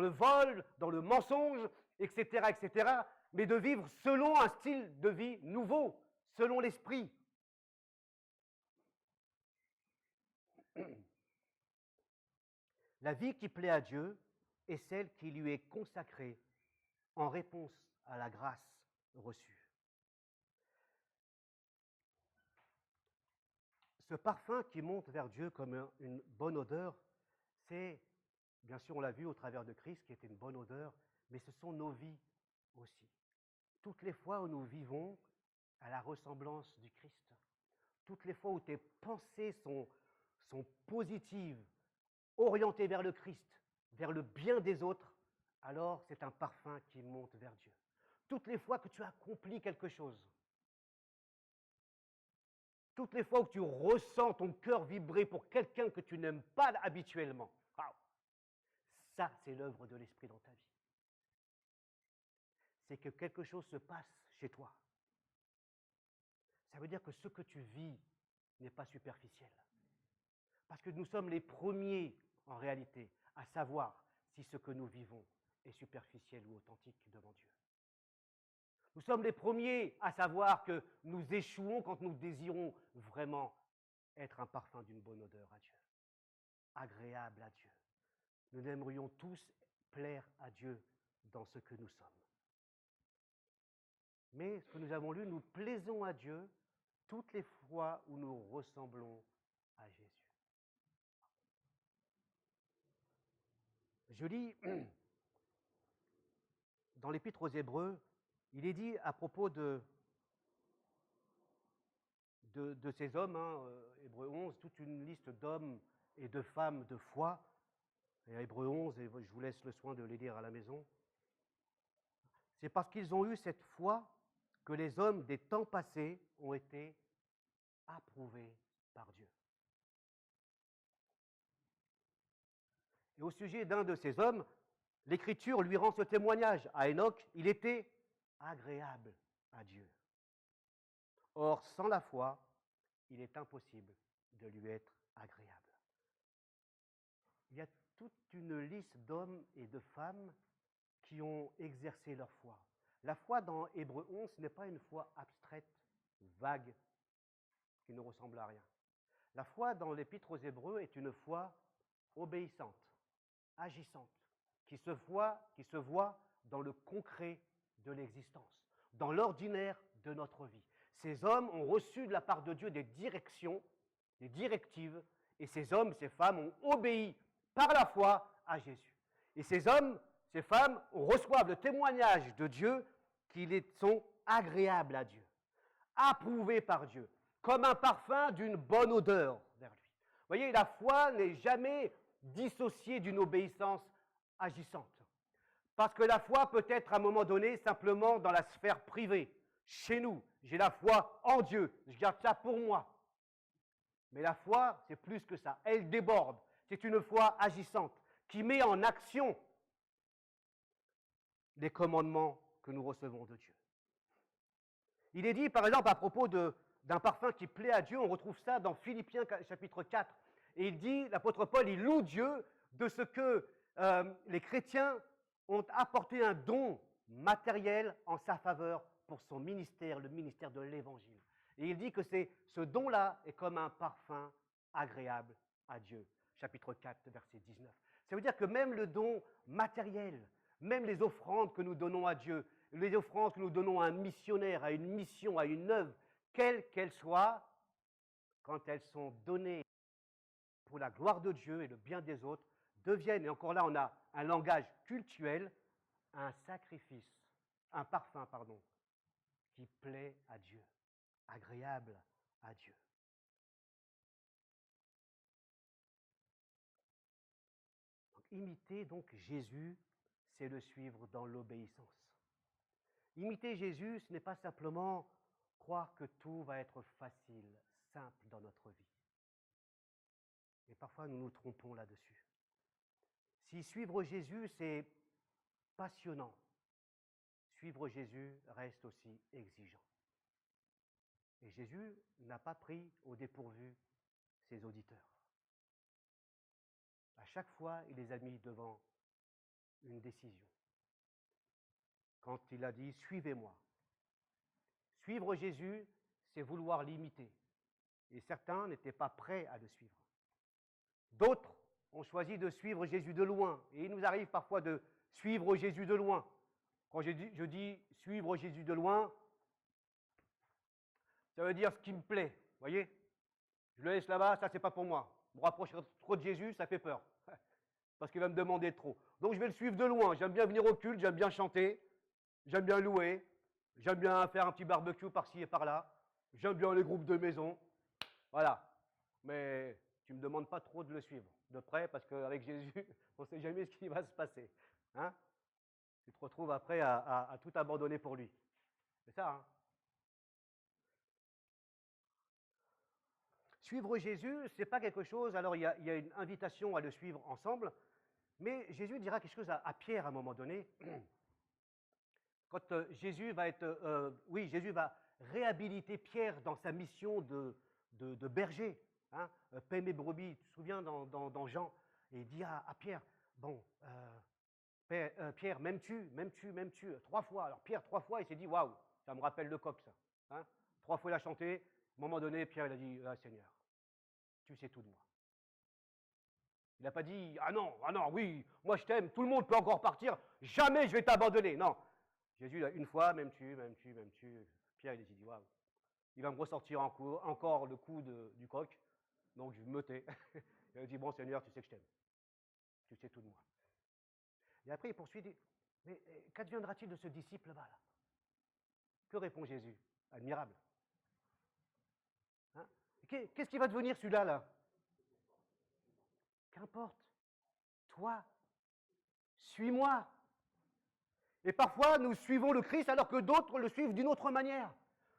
vol, dans le mensonge, etc., etc., mais de vivre selon un style de vie nouveau, selon l'Esprit. La vie qui plaît à Dieu est celle qui lui est consacrée en réponse à la grâce reçue. Ce parfum qui monte vers Dieu comme une bonne odeur, c'est, bien sûr, on l'a vu au travers de Christ, qui était une bonne odeur, mais ce sont nos vies aussi. Toutes les fois où nous vivons à la ressemblance du Christ, toutes les fois où tes pensées sont positives, orientées vers le Christ, vers le bien des autres, alors c'est un parfum qui monte vers Dieu. Toutes les fois que tu accomplis quelque chose, toutes les fois où tu ressens ton cœur vibrer pour quelqu'un que tu n'aimes pas habituellement, wow, ça c'est l'œuvre de l'Esprit dans ta vie. C'est que quelque chose se passe chez toi. Ça veut dire que ce que tu vis n'est pas superficiel. Parce que nous sommes les premiers, en réalité, à savoir si ce que nous vivons est superficiel ou authentique devant Dieu. Nous sommes les premiers à savoir que nous échouons quand nous désirons vraiment être un parfum d'une bonne odeur à Dieu, agréable à Dieu. Nous aimerions tous plaire à Dieu dans ce que nous sommes. Mais ce que nous avons lu, nous plaisons à Dieu toutes les fois où nous ressemblons à Jésus. Je lis dans l'Épître aux Hébreux, il est dit à propos de ces hommes, Hébreux 11, toute une liste d'hommes et de femmes de foi. Et à Hébreux 11, et je vous laisse le soin de les lire à la maison. C'est parce qu'ils ont eu cette foi que les hommes des temps passés ont été approuvés par Dieu. Et au sujet d'un de ces hommes, l'Écriture lui rend ce témoignage. À Enoch, il était agréable à Dieu. Or, sans la foi, il est impossible de lui être agréable. Il y a toute une liste d'hommes et de femmes qui ont exercé leur foi. La foi dans Hébreux 11, ce n'est pas une foi abstraite, vague, qui ne ressemble à rien. La foi dans l'Épître aux Hébreux est une foi obéissante, agissante, qui se voit dans le concret de l'existence, dans l'ordinaire de notre vie. Ces hommes ont reçu de la part de Dieu des directions, des directives, et ces hommes, ces femmes ont obéi par la foi à Jésus. Et ces hommes, ces femmes reçoivent le témoignage de Dieu qu'ils sont agréables à Dieu, approuvés par Dieu, comme un parfum d'une bonne odeur vers lui. Vous voyez, la foi n'est jamais dissociée d'une obéissance agissante. Parce que la foi peut être à un moment donné simplement dans la sphère privée. Chez nous, j'ai la foi en Dieu, je garde ça pour moi. Mais la foi, c'est plus que ça. Elle déborde. C'est une foi agissante qui met en action les commandements que nous recevons de Dieu. Il est dit, par exemple, à propos d'un parfum qui plaît à Dieu, on retrouve ça dans Philippiens chapitre 4. Et il dit, l'apôtre Paul, il loue Dieu de ce que les chrétiens ont apporté un don matériel en sa faveur pour son ministère, le ministère de l'Évangile. Et il dit que ce don-là est comme un parfum agréable à Dieu. Chapitre 4, verset 19. Ça veut dire que même le don matériel, même les offrandes que nous donnons à Dieu, les offrandes que nous donnons à un missionnaire, à une mission, à une œuvre, quelle qu'elle soit, quand elles sont données pour la gloire de Dieu et le bien des autres, deviennent, et encore là on a un langage cultuel, un sacrifice, un parfum, pardon, qui plaît à Dieu, agréable à Dieu. Donc, imiter donc Jésus, c'est le suivre dans l'obéissance. Imiter Jésus, ce n'est pas simplement croire que tout va être facile, simple dans notre vie. Et parfois, nous nous trompons là-dessus. Si suivre Jésus, c'est passionnant, suivre Jésus reste aussi exigeant. Et Jésus n'a pas pris au dépourvu ses auditeurs. À chaque fois, il les a mis devant une décision. Quand il a dit « Suivez-moi ». Suivre Jésus, c'est vouloir l'imiter. Et certains n'étaient pas prêts à le suivre. D'autres ont choisi de suivre Jésus de loin. Et il nous arrive parfois de suivre Jésus de loin. Quand je dis suivre Jésus de loin, ça veut dire ce qui me plaît. Vous voyez? Je le laisse là-bas, ça c'est pas pour moi. Me rapprocher trop de Jésus, ça fait peur. Parce qu'il va me demander trop. Donc je vais le suivre de loin. J'aime bien venir au culte, j'aime bien chanter, j'aime bien louer, j'aime bien faire un petit barbecue par-ci et par-là, j'aime bien les groupes de maison. Voilà. Mais tu ne me demandes pas trop de le suivre de près, parce qu'avec Jésus, on ne sait jamais ce qui va se passer. Hein? Tu te retrouves après à tout abandonner pour lui. C'est ça, hein? Suivre Jésus, ce n'est pas quelque chose, alors il y a une invitation à le suivre ensemble, mais Jésus dira quelque chose à Pierre à un moment donné. Quand Jésus va Jésus va réhabiliter Pierre dans sa mission de berger. Hein, paie mes brebis, tu te souviens dans Jean, et il dit à Pierre, bon, Pierre, m'aimes-tu 3 fois. Alors Pierre, 3 fois, il s'est dit, waouh, ça me rappelle le coq, ça. Hein, 3 fois il a chanté, à un moment donné, Pierre, il a dit, ah Seigneur, tu sais tout de moi. Il n'a pas dit, ah non, oui, moi je t'aime, tout le monde peut encore partir, jamais je vais t'abandonner. Non, Jésus, une fois, m'aimes-tu. Pierre, il s'est dit, waouh, il va me ressortir encore le coup du coq. Donc je me tais. Il a dit, bon Seigneur, tu sais que je t'aime. Tu sais tout de moi. Et après il poursuit, dit, mais qu'adviendra-t-il de ce disciple-là là? Que répond Jésus? Admirable. Hein? Qu'est-ce qui va devenir celui-là là? Qu'importe. Toi, suis-moi. Et parfois nous suivons le Christ alors que d'autres le suivent d'une autre manière.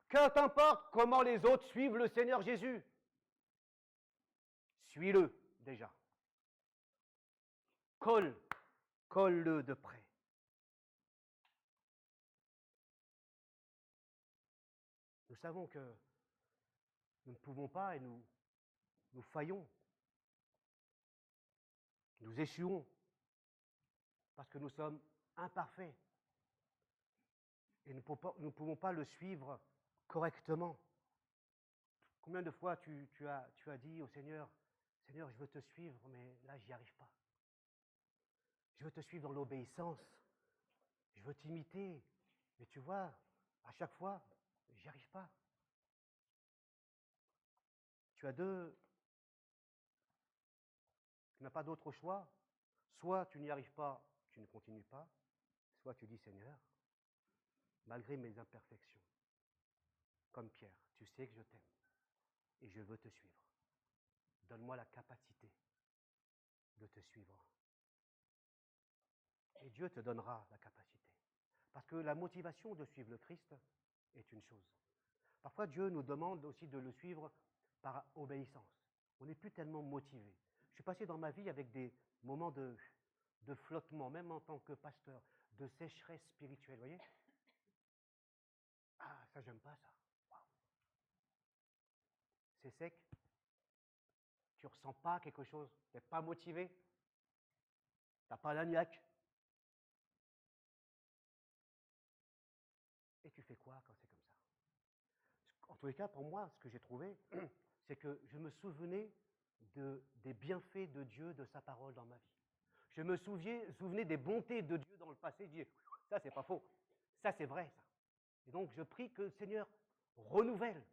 Qu'importe comment les autres suivent le Seigneur Jésus. Suis-le déjà. Colle-le de près. Nous savons que nous ne pouvons pas et nous faillons. Nous échouons parce que nous sommes imparfaits. Et nous ne pouvons pas le suivre correctement. Combien de fois tu as dit au Seigneur, Seigneur, je veux te suivre, mais là, j'y arrive pas. Je veux te suivre dans l'obéissance. Je veux t'imiter. Mais tu vois, à chaque fois, j'y arrive pas. Tu n'as pas d'autre choix. Soit tu n'y arrives pas, tu ne continues pas. Soit tu dis, Seigneur, malgré mes imperfections, comme Pierre, tu sais que je t'aime et je veux te suivre. Donne-moi la capacité de te suivre. Et Dieu te donnera la capacité. Parce que la motivation de suivre le Christ est une chose. Parfois, Dieu nous demande aussi de le suivre par obéissance. On n'est plus tellement motivé. Je suis passé dans ma vie avec des moments de flottement, même en tant que pasteur, de sécheresse spirituelle, vous voyez? Ah, ça, j'aime pas ça. Wow. C'est sec. Tu ne ressens pas quelque chose. Tu n'es pas motivé. Tu n'as pas la niaque. Et tu fais quoi quand c'est comme ça? En tous les cas, pour moi, ce que j'ai trouvé, c'est que je me souvenais des bienfaits de Dieu, de sa parole dans ma vie. Je me souvenais des bontés de Dieu dans le passé. Je dis, ça, c'est pas faux. Ça, c'est vrai, ça. Et donc, je prie que le Seigneur renouvelle,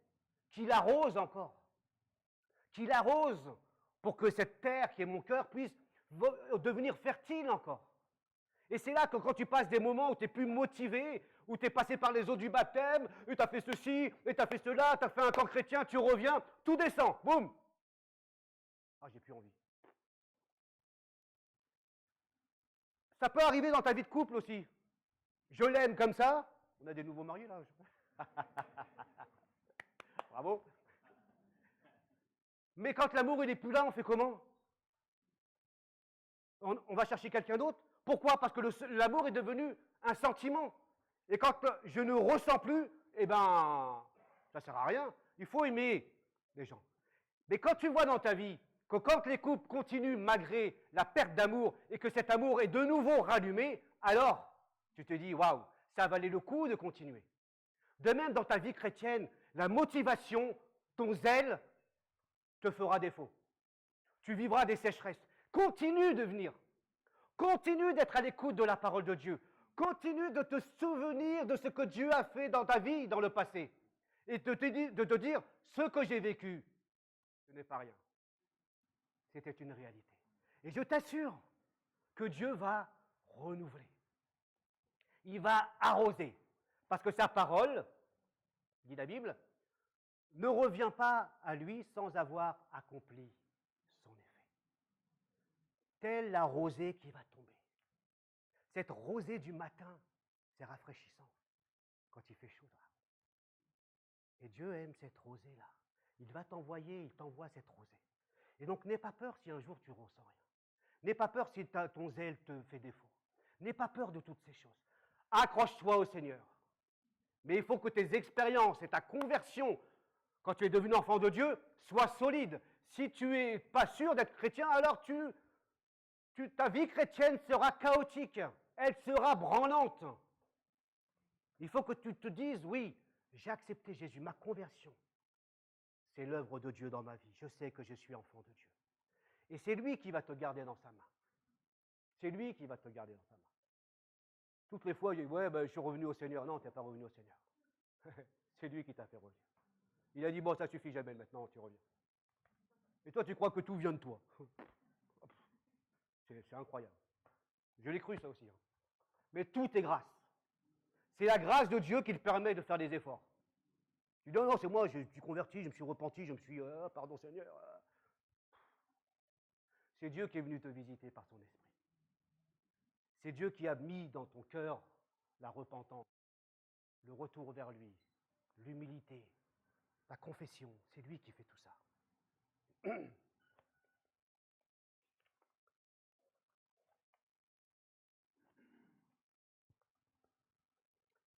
qu'il arrose encore, qu'il arrose pour que cette terre qui est mon cœur puisse devenir fertile encore. Et c'est là que quand tu passes des moments où tu es plus motivé, où tu es passé par les eaux du baptême, et tu as fait ceci, et tu as fait cela, tu as fait un camp chrétien, tu reviens, tout descend, boum. Ah, j'ai plus envie. Ça peut arriver dans ta vie de couple aussi. Je l'aime comme ça. On a des nouveaux mariés là. Bravo. Mais quand l'amour il n'est plus là, on fait comment? On va chercher quelqu'un d'autre. Pourquoi? Parce que l'amour est devenu un sentiment. Et quand je ne ressens plus, eh ben, ça ne sert à rien. Il faut aimer les gens. Mais quand tu vois dans ta vie que quand les couples continuent malgré la perte d'amour et que cet amour est de nouveau rallumé, alors tu te dis, waouh, ça valait le coup de continuer. De même, dans ta vie chrétienne, la motivation, ton zèle te fera défaut. Tu vivras des sécheresses. Continue de venir. Continue d'être à l'écoute de la parole de Dieu. Continue de te souvenir de ce que Dieu a fait dans ta vie, dans le passé. Et de te dire, ce que j'ai vécu, ce n'est pas rien. C'était une réalité. Et je t'assure que Dieu va renouveler. Il va arroser. Parce que sa parole, dit la Bible, ne revient pas à lui sans avoir accompli son effet. Telle la rosée qui va tomber. Cette rosée du matin, c'est rafraîchissant quand il fait chaud. Et Dieu aime cette rosée-là. Il va t'envoyer, il t'envoie cette rosée. Et donc, n'aie pas peur si un jour tu ne ressens rien. N'aie pas peur si ton zèle te fait défaut. N'aie pas peur de toutes ces choses. Accroche-toi au Seigneur. Mais il faut que tes expériences et ta conversion, quand tu es devenu enfant de Dieu, soient solides. Si tu n'es pas sûr d'être chrétien, alors ta vie chrétienne sera chaotique. Elle sera branlante. Il faut que tu te dises, oui, j'ai accepté Jésus, ma conversion. C'est l'œuvre de Dieu dans ma vie. Je sais que je suis enfant de Dieu. Et c'est lui qui va te garder dans sa main. C'est lui qui va te garder dans sa main. Toutes les fois, je dis, ouais, ben, je suis revenu au Seigneur. Non, tu n'es pas revenu au Seigneur. C'est lui qui t'a fait revenir. Il a dit, bon, ça suffit, Jamel, maintenant tu reviens. Et toi, tu crois que tout vient de toi. C'est incroyable. Je l'ai cru, ça aussi. Hein. Mais tout est grâce. C'est la grâce de Dieu qui te permet de faire des efforts. Tu dis, non, non, c'est moi, je suis converti, je me suis repenti, je me suis, pardon Seigneur. C'est Dieu qui est venu te visiter par son esprit. C'est Dieu qui a mis dans ton cœur la repentance, le retour vers lui, l'humilité, la confession. C'est lui qui fait tout ça.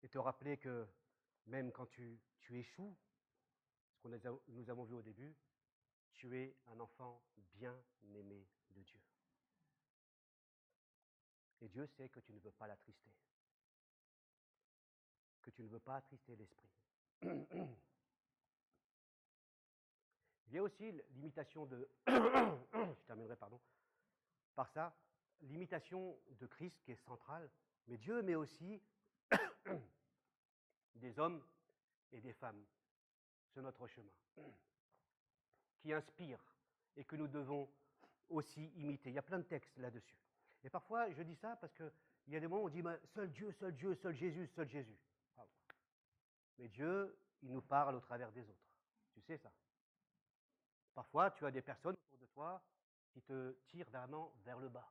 Et te rappeler que même quand tu échoues, ce que nous avons vu au début, tu es un enfant bien aimé de Dieu. Et Dieu sait que tu ne veux pas l'attrister, que tu ne veux pas attrister l'esprit. Il y a aussi l'imitation de, je terminerai par ça, l'imitation de Christ qui est centrale, mais Dieu met aussi des hommes et des femmes sur notre chemin, qui inspirent et que nous devons aussi imiter. Il y a plein de textes là-dessus. Et parfois, je dis ça parce qu'il y a des moments où on dit seul Dieu, seul Jésus, seul Jésus. Pardon. Mais Dieu, il nous parle au travers des autres. Tu sais ça. Parfois, tu as des personnes autour de toi qui te tirent vraiment vers le bas.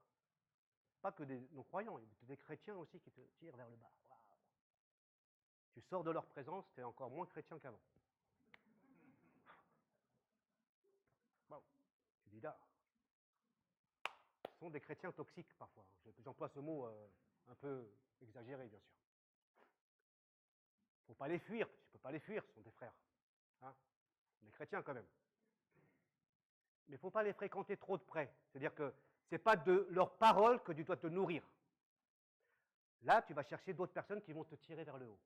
Pas que des non-croyants, il y a des chrétiens aussi qui te tirent vers le bas. Wow. Tu sors de leur présence, tu es encore moins chrétien qu'avant. Wow. Tu dis là. Ce sont des chrétiens toxiques parfois. J'emploie ce mot un peu exagéré, bien sûr. Il ne faut pas les fuir. Tu ne peux pas les fuir, ce sont des frères. Hein, des chrétiens quand même. Mais il ne faut pas les fréquenter trop de près. C'est-à-dire que ce n'est pas de leurs paroles que tu dois te nourrir. Là, tu vas chercher d'autres personnes qui vont te tirer vers le haut.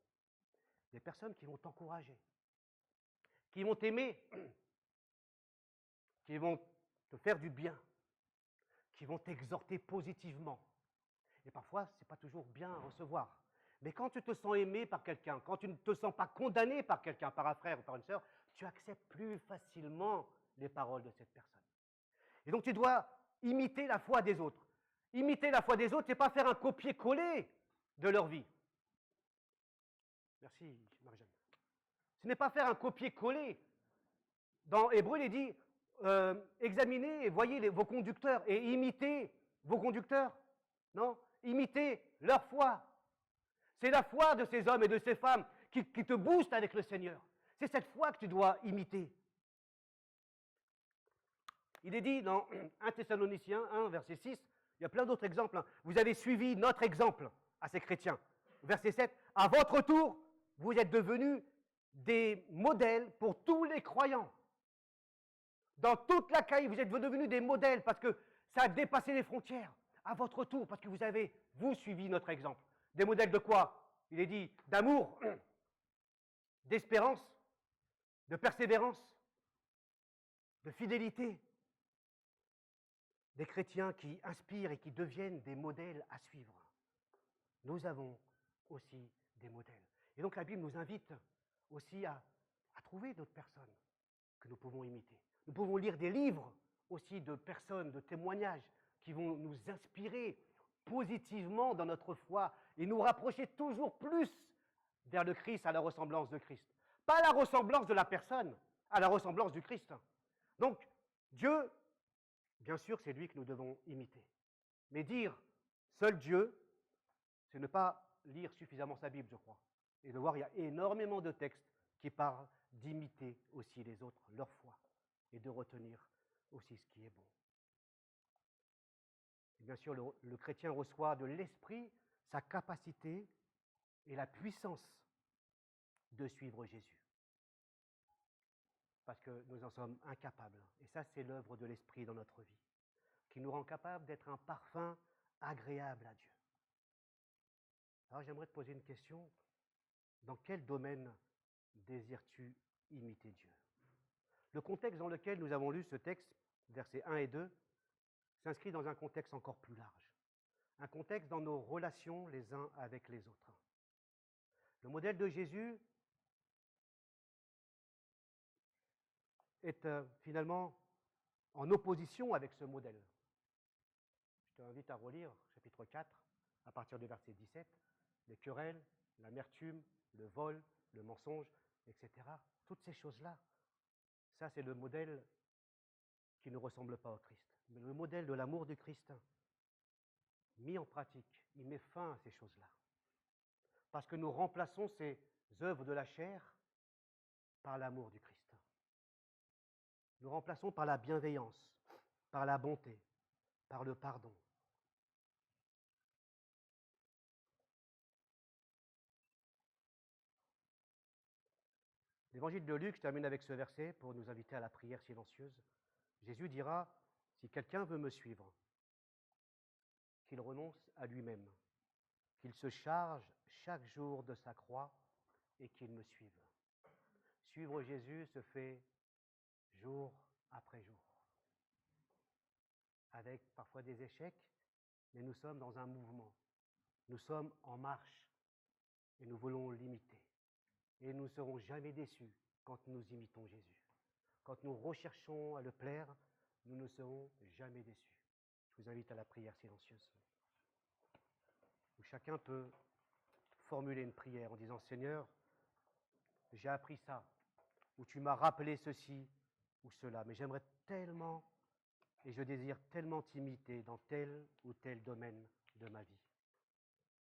Des personnes qui vont t'encourager, qui vont t'aimer, qui vont te faire du bien, qui vont t'exhorter positivement. Et parfois, ce n'est pas toujours bien à recevoir. Mais quand tu te sens aimé par quelqu'un, quand tu ne te sens pas condamné par quelqu'un, par un frère ou par une sœur, tu acceptes plus facilement les paroles de cette personne. Et donc tu dois imiter la foi des autres. Imiter la foi des autres, c'est pas faire un copier-coller de leur vie. Merci, Marie-Jeanne. Ce n'est pas faire un copier-coller. Dans Hébreu, il dit examinez et voyez vos conducteurs et imitez vos conducteurs. Non, imitez leur foi. C'est la foi de ces hommes et de ces femmes qui te booste avec le Seigneur. C'est cette foi que tu dois imiter. Il est dit dans 1 Thessaloniciens 1, verset 6, il y a plein d'autres exemples. Vous avez suivi notre exemple à ces chrétiens. Verset 7, à votre tour, vous êtes devenus des modèles pour tous les croyants. Dans toute la caille, vous êtes devenus des modèles parce que ça a dépassé les frontières. À votre tour, parce que vous avez, vous, suivi notre exemple. Des modèles de quoi? Il est dit d'amour, d'espérance, de persévérance, de fidélité. Des chrétiens qui inspirent et qui deviennent des modèles à suivre. Nous avons aussi des modèles. Et donc la Bible nous invite aussi à trouver d'autres personnes que nous pouvons imiter. Nous pouvons lire des livres aussi de personnes, de témoignages qui vont nous inspirer positivement dans notre foi et nous rapprocher toujours plus vers le Christ, à la ressemblance de Christ. Pas à la ressemblance de la personne, à la ressemblance du Christ. Donc, Dieu, bien sûr, c'est lui que nous devons imiter. Mais dire seul Dieu, c'est ne pas lire suffisamment sa Bible, je crois. Et de voir, il y a énormément de textes qui parlent d'imiter aussi les autres, leur foi, et de retenir aussi ce qui est bon. Et bien sûr, le chrétien reçoit de l'Esprit sa capacité et la puissance de suivre Jésus. Parce que nous en sommes incapables. Et ça, c'est l'œuvre de l'Esprit dans notre vie, qui nous rend capables d'être un parfum agréable à Dieu. Alors j'aimerais te poser une question. Dans quel domaine désires-tu imiter Dieu? Le contexte dans lequel nous avons lu ce texte, versets 1 et 2, s'inscrit dans un contexte encore plus large. Un contexte dans nos relations les uns avec les autres. Le modèle de Jésus est finalement en opposition avec ce modèle. Je t'invite à relire chapitre 4, à partir du verset 17, les querelles, l'amertume, le vol, le mensonge, etc. Toutes ces choses-là, ça c'est le modèle qui ne ressemble pas au Christ. Mais le modèle de l'amour du Christ, mis en pratique, il met fin à ces choses-là. Parce que nous remplaçons ces œuvres de la chair par l'amour du Christ. Nous remplaçons par la bienveillance, par la bonté, par le pardon. L'évangile de Luc, je termine avec ce verset pour nous inviter à la prière silencieuse. Jésus dira, si quelqu'un veut me suivre, qu'il renonce à lui-même, qu'il se charge chaque jour de sa croix et qu'il me suive. Suivre Jésus se fait jour après jour, avec parfois des échecs, mais nous sommes dans un mouvement. Nous sommes en marche et nous voulons l'imiter. Et nous ne serons jamais déçus quand nous imitons Jésus. Quand nous recherchons à le plaire, nous ne serons jamais déçus. Je vous invite à la prière silencieuse, où chacun peut formuler une prière en disant « Seigneur, j'ai appris ça » ou « Tu m'as rappelé ceci » ou cela, mais j'aimerais tellement et je désire tellement t'imiter dans tel ou tel domaine de ma vie.